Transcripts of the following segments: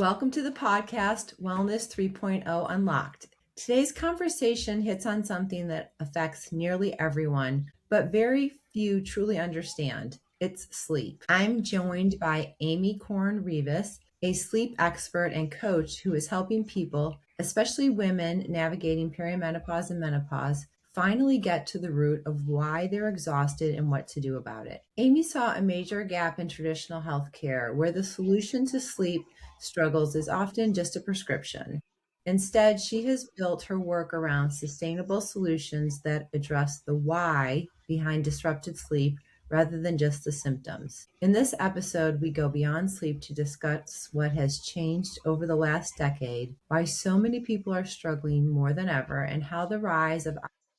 Welcome to the podcast, Wellness 3.0 Unlocked. Today's conversation hits on something that affects nearly everyone, but very few truly understand. It's sleep. I'm joined by Amy Korn-Reavis, a sleep expert and coach who is helping people, especially women navigating perimenopause and menopause, finally get to the root of why they're exhausted and what to do about it. Amy saw a major gap in traditional healthcare where the solution to sleep struggles is often just a prescription. Instead, she has built her work around sustainable solutions that address the why behind disrupted sleep rather than just the symptoms. In this episode, we go beyond sleep to discuss what has changed over the last decade, why so many people are struggling more than ever, and how the rise of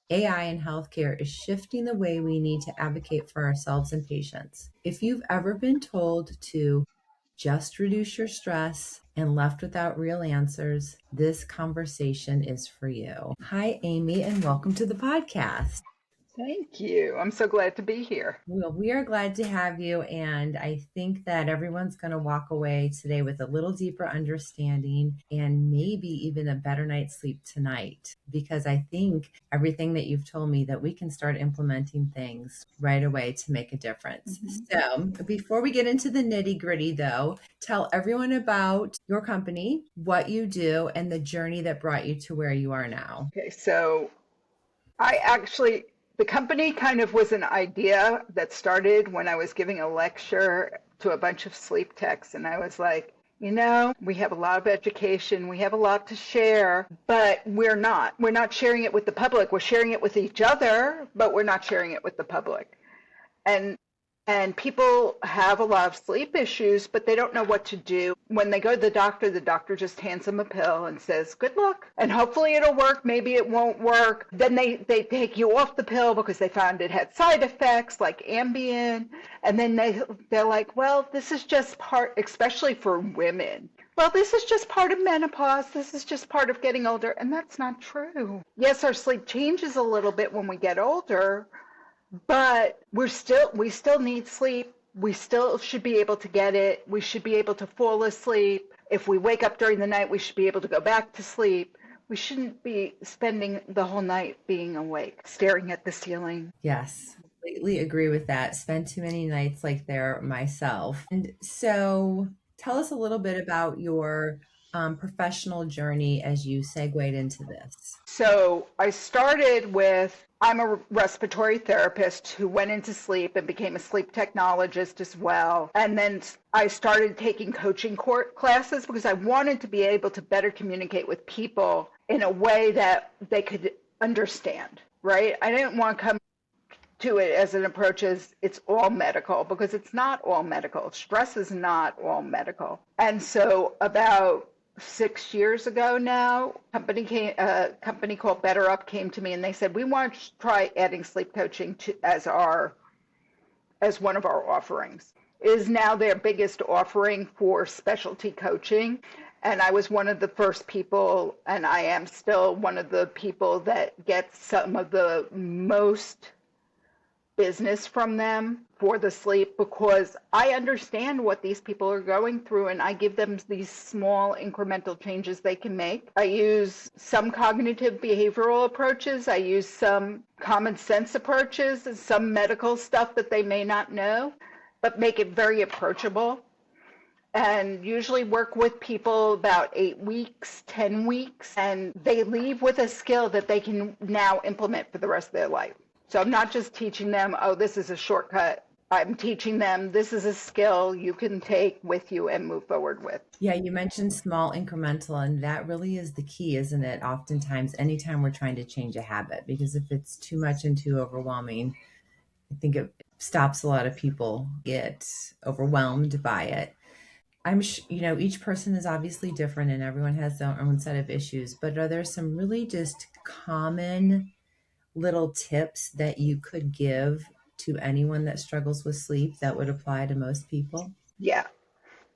AI in healthcare is shifting the way we need to advocate for ourselves and patients. If you've ever been told to just reduce your stress and left without real answers, this conversation is for you. Hi, Amy, and welcome to the podcast. Thank you. I'm so glad to be here. Well, we are glad to have you, and I think that everyone's going to walk away today with a little deeper understanding and maybe even a better night's sleep tonight, because I think everything that you've told me that we can start implementing things right away to make a difference. So before we get into the nitty-gritty, though, tell everyone about your company, what you do, and the journey that brought you to where you are now. Okay, so the company kind of was an idea that started when I was giving a lecture to a bunch of sleep techs. And I was like, we have a lot of education, we have a lot to share, but we're not sharing it with the public. We're sharing it with each other, but we're not sharing it with the public. And people have a lot of sleep issues, but they don't know what to do. When they go to the doctor just hands them a pill and says, good luck. And hopefully it'll work. Maybe it won't work. Then they take you off the pill because they found it had side effects like Ambien. And then they're like, well, this is just part, especially for women. Well, this is just part of menopause. This is just part of getting older. And that's not true. Yes, our sleep changes a little bit when we get older, but we still need sleep. We still should be able to get it. We should be able to fall asleep. If we wake up during the night, we should be able to go back to sleep. We shouldn't be spending the whole night being awake, staring at the ceiling. Yes, completely agree with that. Spend too many nights like there myself. And so tell us a little bit about your professional journey as you segued into this. So I started with, I'm a respiratory therapist who went into sleep and became a sleep technologist as well. And then I started taking coaching classes because I wanted to be able to better communicate with people in a way that they could understand, right? I didn't want to come to it as an approach as it's all medical, because it's not all medical. Stress is not all medical. And so about 6 years ago now, a company called Better Up came to me and they said, we want to try adding sleep coaching as one of our offerings. It is now their biggest offering for specialty coaching. And I was one of the first people, and I am still one of the people that gets some of the most business from them for the sleep, because I understand what these people are going through and I give them these small incremental changes they can make. I use some cognitive behavioral approaches. I use some common sense approaches and some medical stuff that they may not know, but make it very approachable. And usually work with people about 8 weeks, 10 weeks, and they leave with a skill that they can now implement for the rest of their life. So I'm not just teaching them, oh, this is a shortcut. I'm teaching them this is a skill you can take with you and move forward with. Yeah, you mentioned small incremental, and that really is the key, isn't it? Oftentimes, anytime we're trying to change a habit, because if it's too much and too overwhelming, I think it stops a lot of people get overwhelmed by it. Each person is obviously different and everyone has their own set of issues, but are there some really just common little tips that you could give to anyone that struggles with sleep that would apply to most people? Yeah.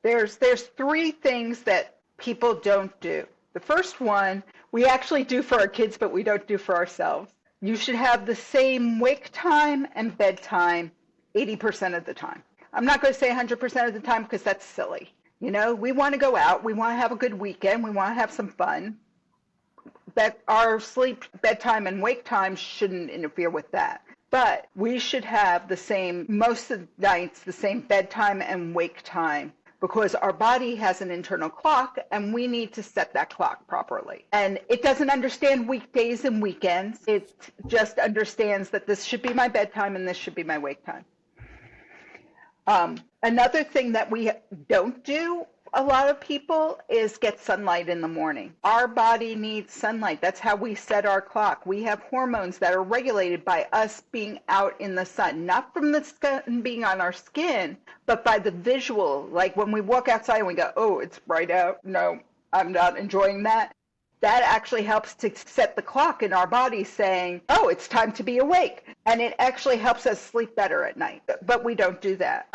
There's 3 things that people don't do. The first one, we actually do for our kids, but we don't do for ourselves. You should have the same wake time and bedtime 80% of the time. I'm not going to say 100% of the time because that's silly. You know, we want to go out, we want to have a good weekend, we want to have some fun. That our sleep, bedtime, and wake time shouldn't interfere with that. But we should have the same, most of the nights, the same bedtime and wake time because our body has an internal clock and we need to set that clock properly. And it doesn't understand weekdays and weekends. It just understands that this should be my bedtime and this should be my wake time. Another thing that we don't do, a lot of people, is get sunlight in the morning. Our body needs sunlight. That's how we set our clock. We have hormones that are regulated by us being out in the sun, not from the sun being on our skin, but by the visual. Like when we walk outside and we go, oh, it's bright out. No, I'm not enjoying that. That actually helps to set the clock in our body saying, oh, it's time to be awake. And it actually helps us sleep better at night. But we don't do that.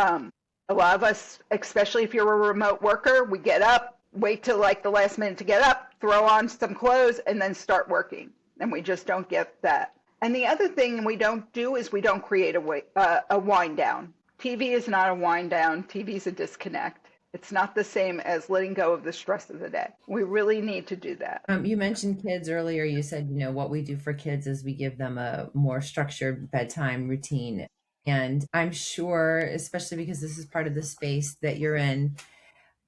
A lot of us, especially if you're a remote worker, we get up, wait till like the last minute to get up, throw on some clothes, and then start working. And we just don't get that. And the other thing we don't do is we don't create a wind down. TV is not a wind down. TV is a disconnect. It's not the same as letting go of the stress of the day. We really need to do that. You mentioned kids earlier. You said, what we do for kids is we give them a more structured bedtime routine. And I'm sure, especially because this is part of the space that you're in,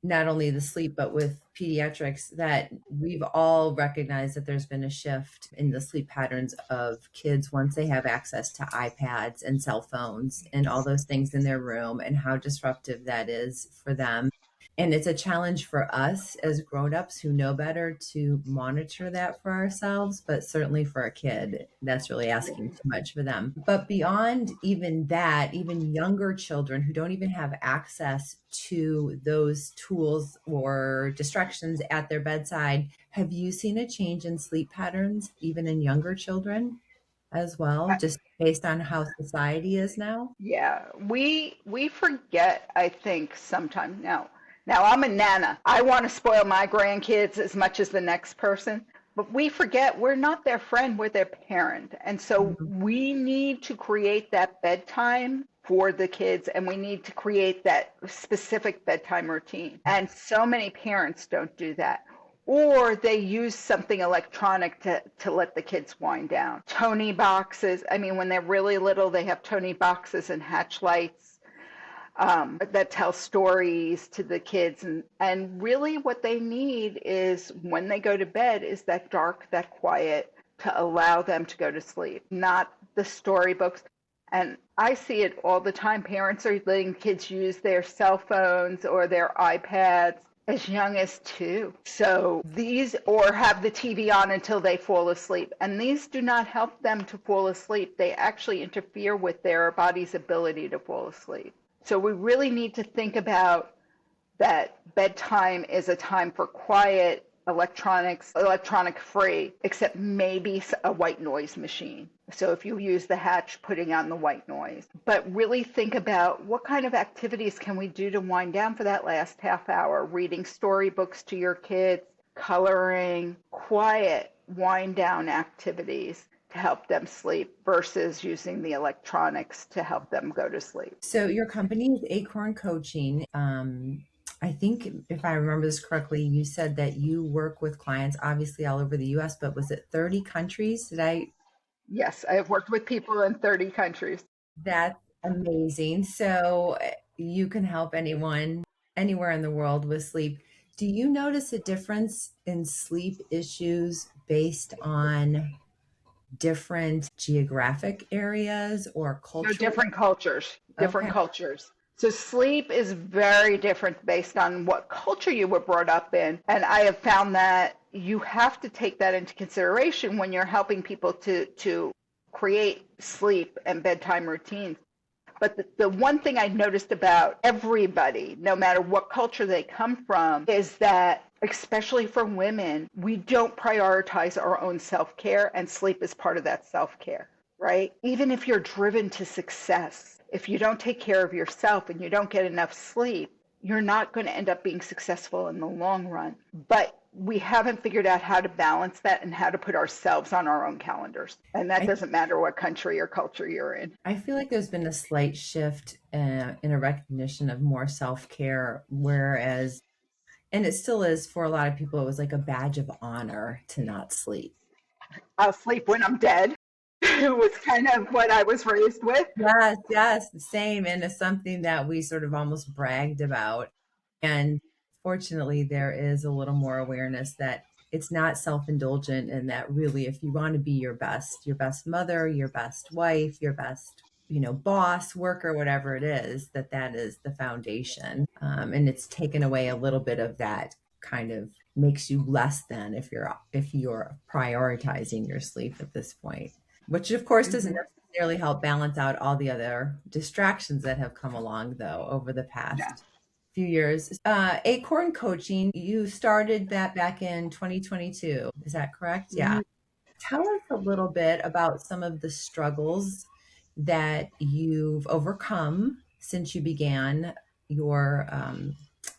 not only the sleep, but with pediatrics, that we've all recognized that there's been a shift in the sleep patterns of kids once they have access to iPads and cell phones and all those things in their room, and how disruptive that is for them. And it's a challenge for us as grown-ups who know better to monitor that for ourselves, but certainly for a kid, that's really asking too much for them. But beyond even that, even younger children who don't even have access to those tools or distractions at their bedside, have you seen a change in sleep patterns, even in younger children as well, just based on how society is now? Yeah, we forget, I think, sometimes now. Now, I'm a nana. I want to spoil my grandkids as much as the next person, but we forget we're not their friend, we're their parent. And so we need to create that bedtime for the kids, and we need to create that specific bedtime routine. And so many parents don't do that. Or they use something electronic to let the kids wind down. Tony boxes. I mean, when they're really little, they have Tony boxes and hatch lights. That tell stories to the kids. And really what they need is when they go to bed is that dark, that quiet to allow them to go to sleep, not the storybooks. And I see it all the time. Parents are letting kids use their cell phones or their iPads as young as 2. So these, or have the TV on until they fall asleep. And these do not help them to fall asleep. They actually interfere with their body's ability to fall asleep. So we really need to think about that bedtime is a time for quiet, electronic free, except maybe a white noise machine. So if you use the hatch, putting on the white noise. But really think about what kind of activities can we do to wind down for that last half hour, reading storybooks to your kids, coloring, quiet wind down activities to help them sleep versus using the electronics to help them go to sleep. So your company is AKorn Coaching. I think if I remember this correctly, you said that you work with clients obviously all over the US, but was it 30 countries? Yes, I have worked with people in 30 countries. That's amazing. So you can help anyone anywhere in the world with sleep. Do you notice a difference in sleep issues based on different geographic areas or No, cultural? different cultures, different Okay. cultures. So sleep is very different based on what culture you were brought up in. And I have found that you have to take that into consideration when you're helping people to create sleep and bedtime routines. But the one thing I noticed about everybody, no matter what culture they come from, is that, especially for women, we don't prioritize our own self-care, and sleep is part of that self-care, right? Even if you're driven to success, if you don't take care of yourself and you don't get enough sleep, you're not going to end up being successful in the long run. But we haven't figured out how to balance that and how to put ourselves on our own calendars. And that I, doesn't matter what country or culture you're in. I feel like there's been a slight shift in a recognition of more self-care, whereas, and it still is for a lot of people, it was like a badge of honor to not sleep. I'll sleep when I'm dead. It was kind of what I was raised with. Yes, yes, the same. And it's something that we sort of almost bragged about. And fortunately, there is a little more awareness that it's not self-indulgent, and that really, if you want to be your best mother, your best wife, your best, boss, worker, whatever it is, that is the foundation. And it's taken away a little bit of that, kind of makes you less than if you're prioritizing your sleep at this point, which of course doesn't Mm-hmm. necessarily help balance out all the other distractions that have come along though over the Yeah. past few years. AKorn Coaching, you started that back in 2022. Is that correct? Yeah. Tell us a little bit about some of the struggles that you've overcome since you began your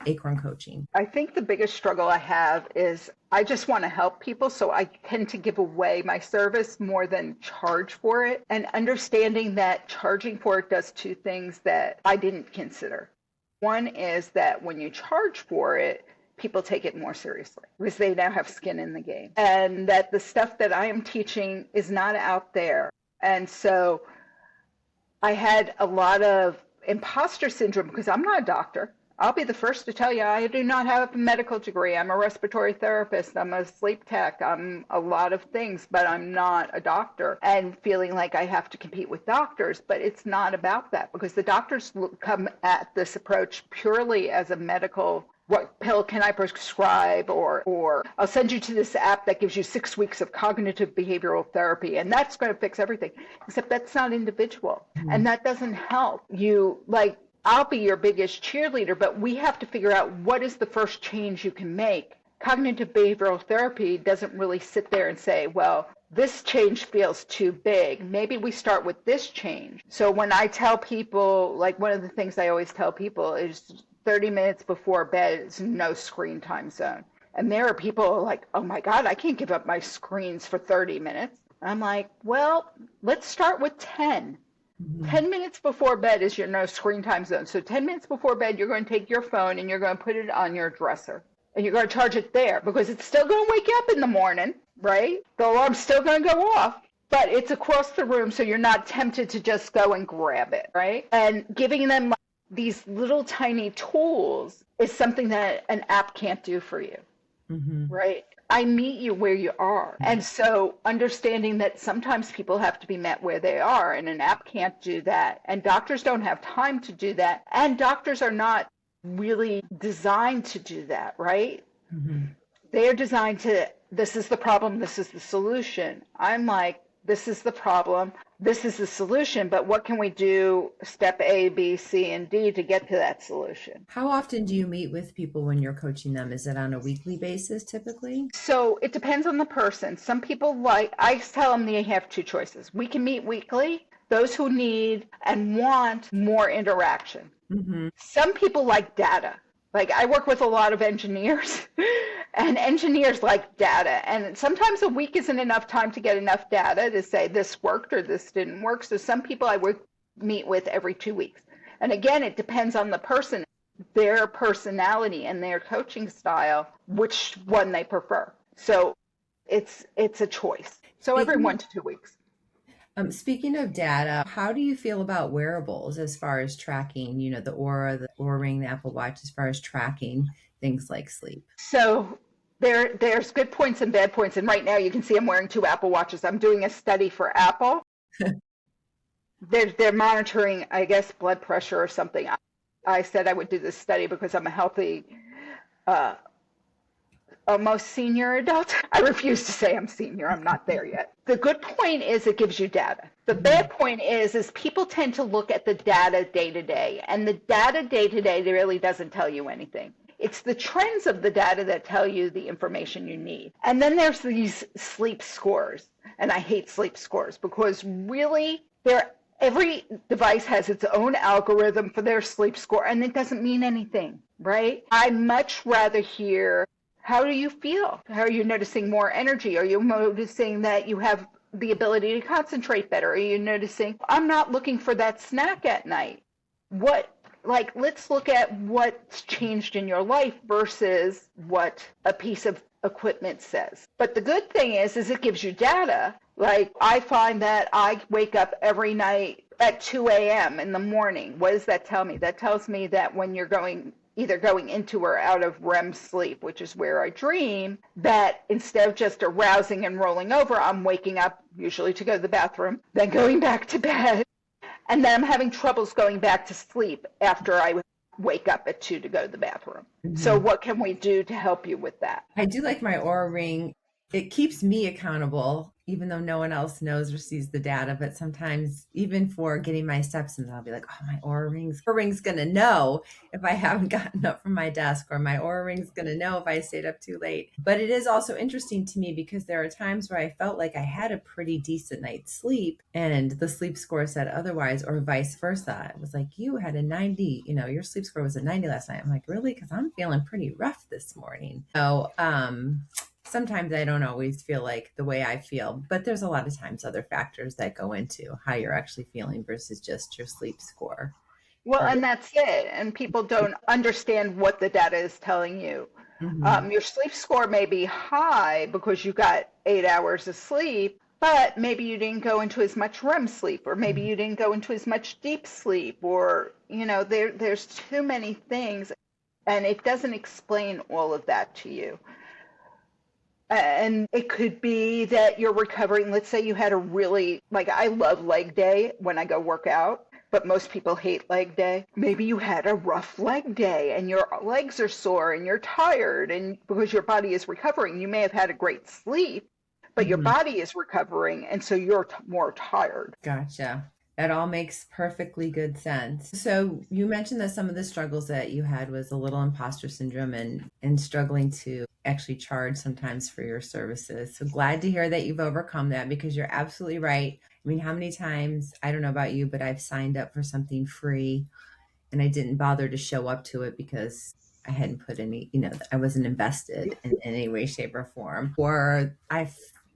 AKorn Coaching. I think the biggest struggle I have is I just want to help people. So I tend to give away my service more than charge for it. And understanding that charging for it does two things that I didn't consider. One is that when you charge for it, people take it more seriously because they now have skin in the game. And that the stuff that I am teaching is not out there. And so I had a lot of imposter syndrome because I'm not a doctor. I'll be the first to tell you I do not have a medical degree. I'm a respiratory therapist. I'm a sleep tech. I'm a lot of things, but I'm not a doctor. And feeling like I have to compete with doctors, but it's not about that because the doctors come at this approach purely as a medical, what pill can I prescribe, or I'll send you to this app that gives you 6 weeks of cognitive behavioral therapy and that's going to fix everything. Except that's not individual. And that doesn't help you. Like, I'll be your biggest cheerleader, but we have to figure out what is the first change you can make. Cognitive behavioral therapy doesn't really sit there and say, well, this change feels too big. Maybe we start with this change. So when I tell people, like one of the things I always tell people is 30 minutes before bed is no screen time zone. And there are people like, oh my God, I can't give up my screens for 30 minutes. I'm like, well, let's start with 10. 10 minutes before bed is your no screen time zone. So 10 minutes before bed, you're going to take your phone and you're going to put it on your dresser. And you're going to charge it there because it's still going to wake you up in the morning, right? The alarm's still going to go off, but it's across the room so you're not tempted to just go and grab it, right? And giving them these little tiny tools is something that an app can't do for you, right? I meet you where you are. And so understanding that sometimes people have to be met where they are and an app can't do that. And doctors don't have time to do that. And doctors are not really designed to do that, right? They're designed to, this is the problem, this is the solution. I'm like, this is the problem, this is the solution, but what can we do step A, B, C, and D to get to that solution? How often do you meet with people when you're coaching them? Is it on a weekly basis typically? So it depends on the person. Some people I tell them they have two choices. We can meet weekly, those who need and want more interaction. Some people like data. Like I work with a lot of engineers and engineers like data. And sometimes a week isn't enough time to get enough data to say this worked or this didn't work. So some people I meet with every 2 weeks. And again, it depends on the person, their personality and their coaching style, which one they prefer. So it's a choice. So every 1 to 2 weeks. Speaking of data, how do you feel about wearables as far as tracking, the Oura, the Oura Ring, the Apple Watch, as far as tracking things like sleep? So there's good points and bad points. And right now you can see I'm wearing 2 Apple Watches. I'm doing a study for Apple. They're monitoring, I guess, blood pressure or something. I said I would do this study because I'm a healthy, almost senior adult. I refuse to say I'm senior. I'm not there yet. The good point is it gives you data. The bad point is people tend to look at the data day to day, and the data day to day really doesn't tell you anything. It's the trends of the data that tell you the information you need. And then there's these sleep scores, and I hate sleep scores because really every device has its own algorithm for their sleep score, and it doesn't mean anything, right? I much rather hear How do you feel? How are you noticing more energy? Are you noticing that you have the ability to concentrate better? Are you noticing I'm not looking for that snack at night? What, like, let's look at what's changed in your life versus what a piece of equipment says. But the good thing is it gives you data. Like, I find that I wake up every night at 2 a.m. in the morning. What does that tell me? That tells me that when you're either going into or out of REM sleep, which is where I dream, that instead of just arousing and rolling over, I'm waking up usually to go to the bathroom, then going back to bed, and then I'm having troubles going back to sleep after I wake up at 2 to go to the bathroom. So Mhm. what can we do to help you with that? I do like my Aura ring. It keeps me accountable, even though no one else knows or sees the data. But sometimes, even for getting my steps in, I'll be like, "Oh, my Aura ring's gonna know if I haven't gotten up from my desk, or my Aura ring's gonna know if I stayed up too late." But it is also interesting to me because there are times where I felt like I had a pretty decent night's sleep, and the sleep score said otherwise, or vice versa. It was like, "You had a 90, your sleep score was a 90 last night." I'm like, "Really?" Because I'm feeling pretty rough this morning. So, sometimes I don't always feel like the way I feel, but there's a lot of times other factors that go into how you're actually feeling versus just your sleep score. Well, Or, and that's it. And people don't understand what the data is telling you. Mhm. Your sleep score may be high because you got 8 hours of sleep, but maybe you didn't go into as much REM sleep, or maybe you didn't go into as much deep sleep, or, there's too many things, and it doesn't explain all of that to you. And it could be that you're recovering. Let's say you had a really, like, I love leg day when I go work out, but most people hate leg day. Maybe you had a rough leg day and your legs are sore and you're tired, and because your body is recovering, you may have had a great sleep, but your Mhm. body is recovering, and so you're more tired. Gotcha. That all makes perfectly good sense. So you mentioned that some of the struggles that you had was a little imposter syndrome and struggling to actually charge sometimes for your services. So glad to hear that you've overcome that, because you're absolutely right. I mean, how many times, I don't know about you, but I've signed up for something free and I didn't bother to show up to it because I hadn't put any, I wasn't invested in any way, shape, or form. Or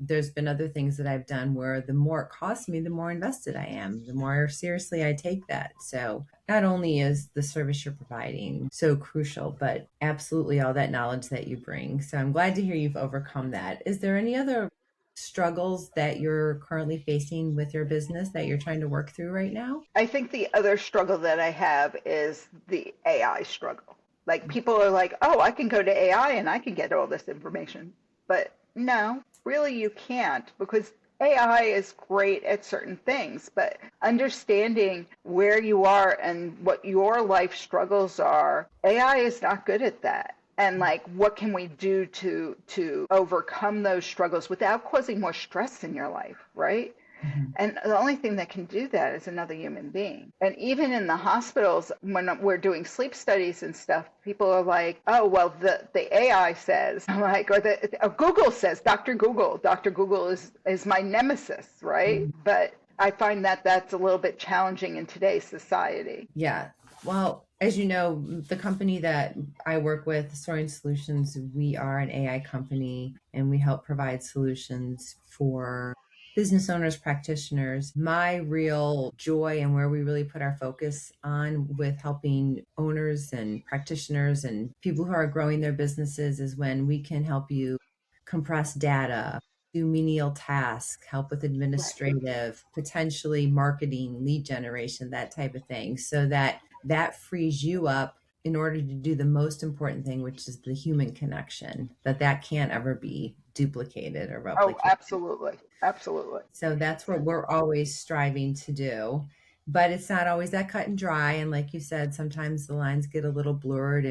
there's been other things that I've done where the more it costs me, the more invested I am, the more seriously I take that. So not only is the service you're providing so crucial, but absolutely all that knowledge that you bring. So I'm glad to hear you've overcome that. Is there any other struggles that you're currently facing with your business that you're trying to work through right now? I think the other struggle that I have is the AI struggle. Like, people are like, oh, I can go to AI and I can get all this information. But no, really you can't, because AI is great at certain things, but understanding where you are and what your life struggles are, AI is not good at that. And, like, what can we do to overcome those struggles without causing more stress in your life, right? Mhm. And the only thing that can do that is another human being. And even in the hospitals, when we're doing sleep studies and stuff, people are like, oh, well, the AI says, I'm like, or Google says, Dr. Google is my nemesis, right? Mhm. But I find that that's a little bit challenging in today's society. Yeah. Well, as you know, the company that I work with, Soaring Solutions, we are an AI company and we help provide solutions for business owners, practitioners. My real joy and where we really put our focus on with helping owners and practitioners and people who are growing their businesses is when we can help you compress data, do menial tasks, help with Right. administrative, potentially marketing, lead generation, that type of thing, so that frees you up in order to do the most important thing, which is the human connection, that can't ever be duplicated or Oh, replicated. absolutely. Absolutely. So that's what we're always striving to do. But it's not always that cut and dry. And like you said, sometimes the lines get a little blurred,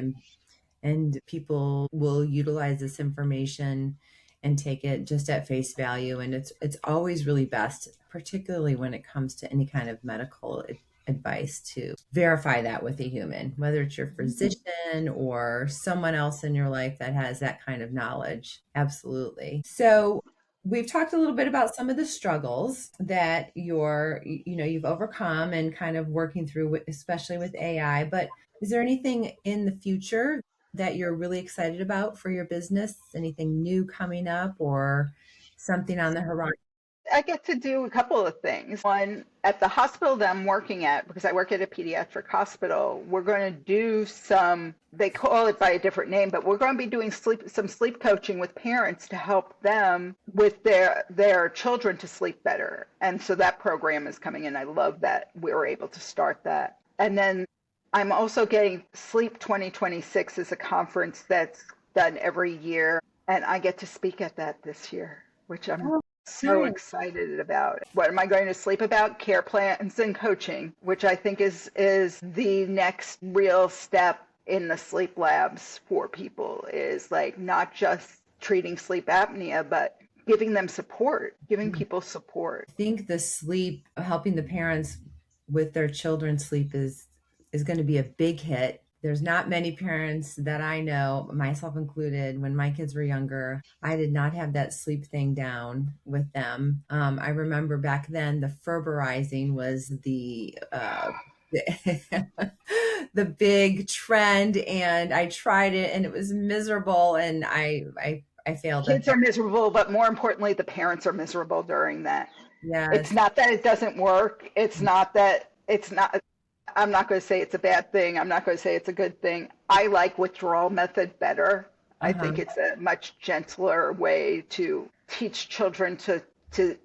and people will utilize this information and take it just at face value, and it's always really best, particularly when it comes to any kind of medical advice, to verify that with a human, whether it's your physician or someone else in your life that has that kind of knowledge. Absolutely. So we've talked a little bit about some of the struggles that you've overcome and kind of working through, especially with AI, but is there anything in the future that you're really excited about for your business? Anything new coming up or something on the horizon? I get to do a couple of things. One, at the hospital that I'm working at, because I work at a pediatric hospital, we're going to do some, they call it by a different name, but we're going to be doing some sleep coaching with parents to help them with their children to sleep better. And so that program is coming in. I love that we were able to start that. And then I'm also getting Sleep 2026 is a conference that's done every year, and I get to speak at that this year, which I'm Oh, so nice. excited about. What am I going to sleep about? Care plans and coaching, which I think is the next real step in the sleep labs for people, is like not just treating sleep apnea, but giving them support, giving people support. I think the sleep, helping the parents with their children's sleep is going to be a big hit. There's not many parents that I know, myself included, when my kids were younger, I did not have that sleep thing down with them. I remember back then the Ferberizing was the big trend, and I tried it and it was miserable, and I failed at Kids that. are miserable, but more importantly, the parents are miserable during that. It's Yes. not that it doesn't work. It's not that it's not. I'm not going to say it's a bad thing. I'm not going to say it's a good thing. I like withdrawal method better. I Uh-huh. think it's a much gentler way to teach children to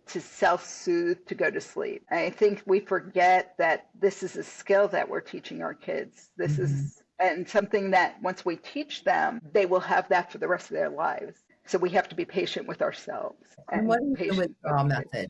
self-soothe to go to sleep. And I think we forget that this is a skill that we're teaching our kids. This Mhm. is and something that once we teach them, they will have that for the rest of their lives. So we have to be patient with ourselves And and what is the patient with withdrawal the kids. method?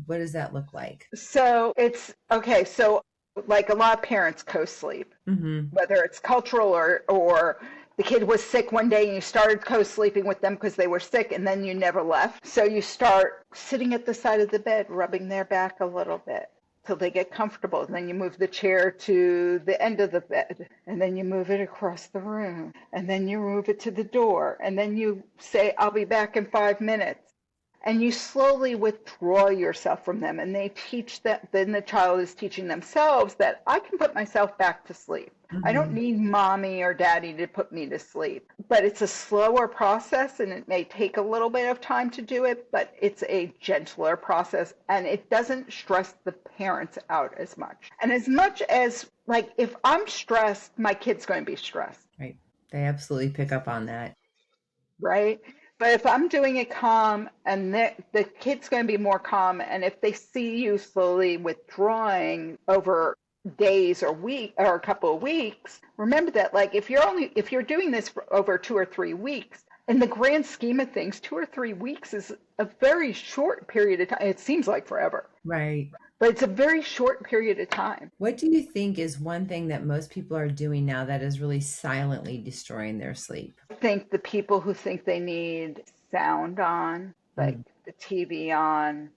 What does that look like? So it's okay. So like a lot of parents co-sleep, Mhm. whether it's cultural or the kid was sick one day and you started co-sleeping with them because they were sick and then you never left. So you start sitting at the side of the bed, rubbing their back a little bit till they get comfortable. And then you move the chair to the end of the bed and then you move it across the room and then you move it to the door and then you say, I'll be back in 5 minutes, and you slowly withdraw yourself from them, and they teach that. Then the child is teaching themselves that I can put myself back to sleep. I don't Mhm. need mommy or daddy to put me to sleep. But it's a slower process and it may take a little bit of time to do it, but it's a gentler process and it doesn't stress the parents out as much. And as much as, like, if I'm stressed, my kid's going to be stressed. Right. They absolutely pick up on that. Right? But if I'm doing it calm and the kid's going to be more calm, and if they see you slowly withdrawing over days or week or a couple of weeks, remember that, like, if you're doing this for over 2 or 3 weeks, in the grand scheme of things, 2 or 3 weeks is a very short period of time. It seems like forever, Right. but it's a very short period of time. What do you think is one thing that most people are doing now that is really silently destroying their sleep? I think the people who think they need sound on, like Mm. the TV on,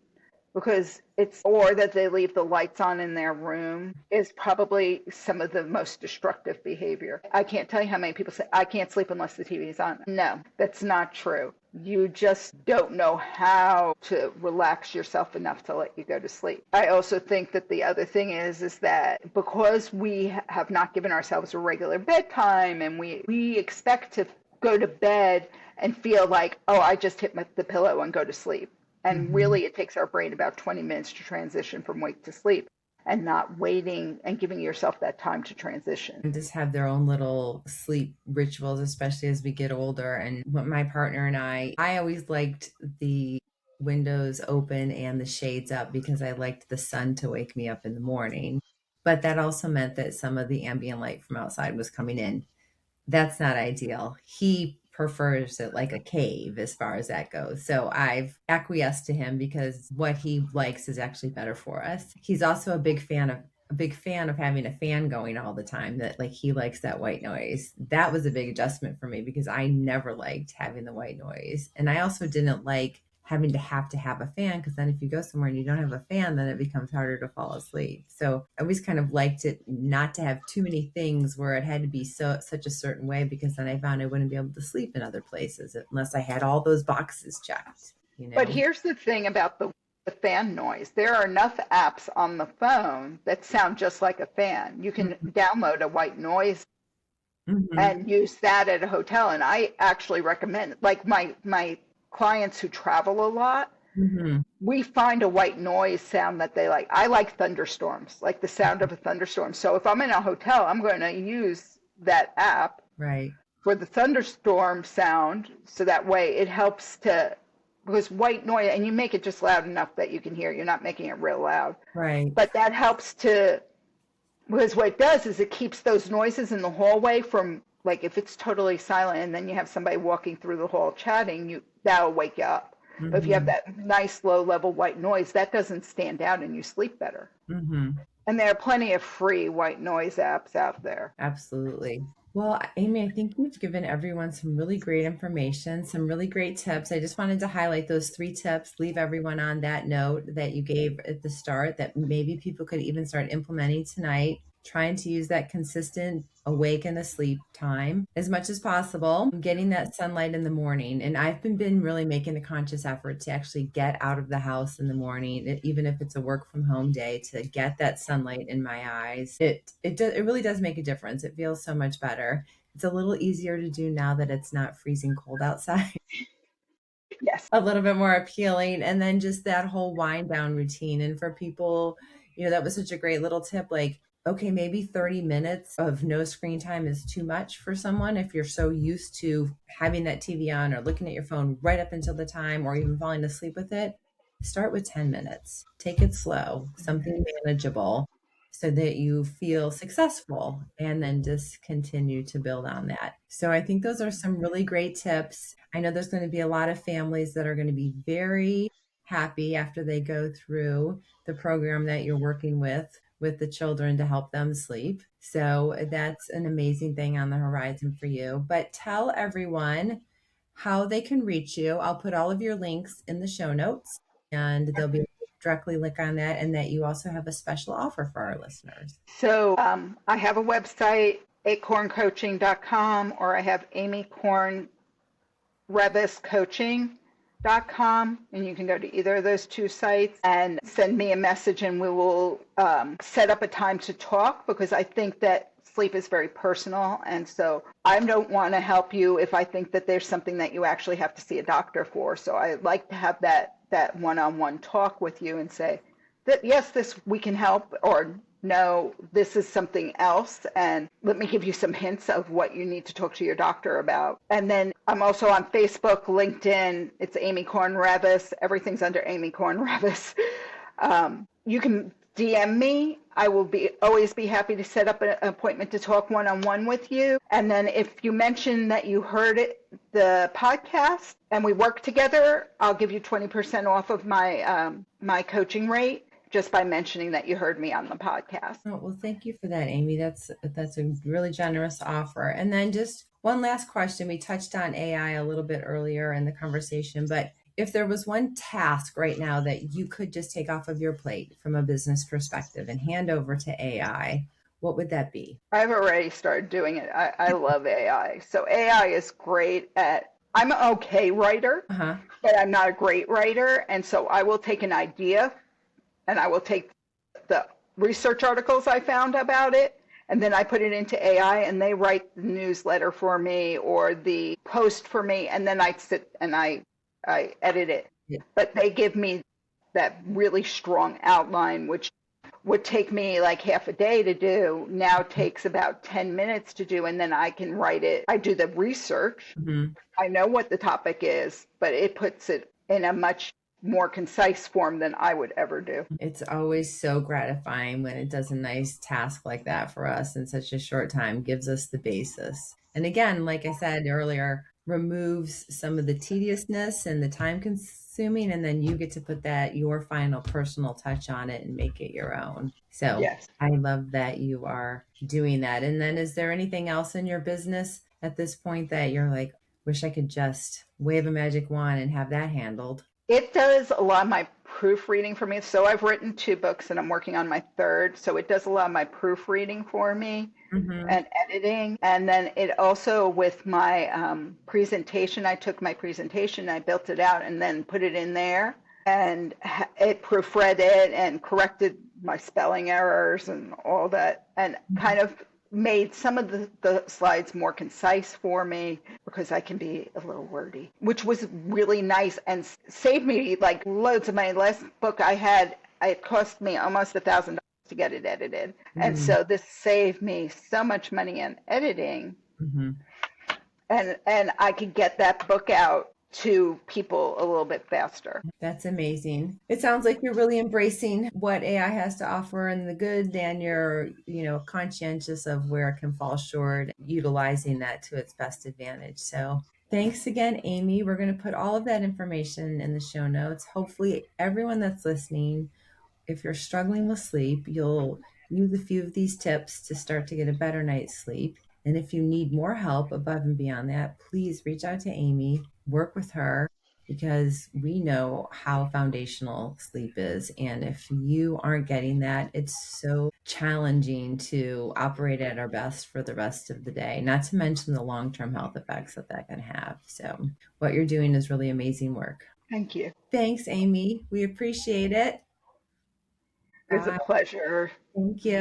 because it's, or that they leave the lights on in their room, is probably some of the most destructive behavior. I can't tell you how many people say, I can't sleep unless the TV is on. No, that's not true. You just don't know how to relax yourself enough to let you go to sleep. I also think that the other thing is that because we have not given ourselves a regular bedtime and we expect to go to bed and feel like, oh, I just hit the pillow and go to sleep. And Mhm. really, it takes our brain about 20 minutes to transition from wake to sleep, and not waiting and giving yourself that time to transition. And just have their own little sleep rituals, especially as we get older. And what my partner and I always liked the windows open and the shades up because I liked the sun to wake me up in the morning. But that also meant that some of the ambient light from outside was coming in. That's not ideal. He prefers it like a cave as far as that goes. So I've acquiesced to him because what he likes is actually better for us. He's also a big fan of having a fan going all the time, that like he likes that white noise. That was a big adjustment for me because I never liked having the white noise. And I also didn't like having to have a fan, because then if you go somewhere and you don't have a fan, then it becomes harder to fall asleep. So I always kind of liked it not to have too many things where it had to be such a certain way, because then I found I wouldn't be able to sleep in other places unless I had all those boxes checked, you But know. here's the thing about the fan noise. There are enough apps on the phone that sound just like a fan. You can Mhm. download a white noise Mm-hmm. and use that at a hotel. And I actually recommend, like my clients who travel a lot, Mm-hmm. we find a white noise sound that they like. I like thunderstorms, like the sound of a thunderstorm. So if I'm in a hotel, I'm going to use that app Right. for the thunderstorm sound. So that way it helps to, because white noise, and you make it just loud enough that you can hear, you're not making it real loud. Right. But that helps to, because what it does is it keeps those noises in the hallway from, like if it's totally silent and then you have somebody walking through the hall chatting, that'll wake you up. But if you have Mm-hmm. that nice low level white noise, that doesn't stand out and you sleep better. Mm-hmm. And there are plenty of free white noise apps out there. Absolutely. Well, Amy, I think you've given everyone some really great information, some really great tips. I just wanted to highlight those 3 tips, leave everyone on that note that you gave at the start that maybe people could even start implementing tonight, trying to use that consistent awake and asleep time as much as possible, getting that sunlight in the morning. And I've been really making a conscious effort to actually get out of the house in the morning, even if it's a work from home day, to get that sunlight in my eyes. It really does make a difference. It feels so much better. It's a little easier to do now that it's not freezing cold outside. Yes. A little bit more appealing. And then just that whole wind down routine. And for people, that was such a great little tip. Like, okay, maybe 30 minutes of no screen time is too much for someone if you're so used to having that TV on or looking at your phone right up until the time or even falling asleep with it. Start with 10 minutes. Take it slow, something manageable so that you feel successful and then just continue to build on that. So I think those are some really great tips. I know there's going to be a lot of families that are going to be very happy after they go through the program that you're working with the children to help them sleep. So that's an amazing thing on the horizon for you. But tell everyone how they can reach you. I'll put all of your links in the show notes and they'll be able to directly link on that, and that you also have a special offer for our listeners. So I have a website, akorncoaching.com, or I have Amy Korn-Reavis Coaching.com, and you can go to either of those 2 sites and send me a message and we will set up a time to talk, because I think that sleep is very personal, and so I don't want to help you if I think that there's something that you actually have to see a doctor for. So I like to have that one-on-one talk with you and say that yes, this we can help, or no, this is something else, and let me give you some hints of what you need to talk to your doctor about. And then I'm also on Facebook, LinkedIn. It's Amy Korn-Reavis. Everything's under Amy Korn-Reavis. You can DM me. I will always be happy to set up an appointment to talk one-on-one with you. And then if you mention that you heard the podcast and we work together, I'll give you 20% off of my my coaching rate just by mentioning that you heard me on the podcast. Oh, well, thank you for that, Amy. That's a really generous offer. And then just one last question. We touched on AI a little bit earlier in the conversation, but if there was one task right now that you could just take off of your plate from a business perspective and hand over to AI, what would that be? I've already started doing it. I love AI. So AI is great I'm an okay writer, Uh-huh. but I'm not a great writer. And so I will take an idea and I will take the research articles I found about it, and then I put it into AI and they write the newsletter for me or the post for me, and then I sit and I edit it. Yeah. But they give me that really strong outline, which would take me like half a day to do, now takes about 10 minutes to do, and then I can write it. I do the research. Mm-hmm. I know what the topic is, but it puts it in a much more concise form than I would ever do. It's always so gratifying when it does a nice task like that for us in such a short time, gives us the basis. And again, like I said earlier, removes some of the tediousness and the time consuming, and then you get to put your final personal touch on it and make it your own. So Yes. I love that you are doing that. And then is there anything else in your business at this point that you're like, wish I could just wave a magic wand and have that handled? It does a lot of my proofreading for me. So I've written 2 books and I'm working on my 3rd. So it does a lot of my proofreading for me and editing. And then it also, with my presentation, I took my presentation, I built it out and then put it in there. And it proofread it and corrected my spelling errors and all that. And kind of made some of the slides more concise for me because I can be a little wordy, which was really nice and saved me like loads of money. Last book I had, it cost me almost $1,000 to get it edited. And Mm-hmm. so this saved me so much money in editing, Mm-hmm. and I could get that book out to people a little bit faster. That's amazing. It sounds like you're really embracing what AI has to offer and the good, and you're, conscientious of where it can fall short, utilizing that to its best advantage. So thanks again, Amy. We're going to put all of that information in the show notes. Hopefully, everyone that's listening, if you're struggling with sleep, you'll use a few of these tips to start to get a better night's sleep. And if you need more help above and beyond that, please reach out to Amy, work with her, because we know how foundational sleep is. And if you aren't getting that, it's so challenging to operate at our best for the rest of the day, not to mention the long term health effects that that can have. So, what you're doing is really amazing work. Thank you. Thanks, Amy. We appreciate it. It was a Bye. pleasure. Thank you.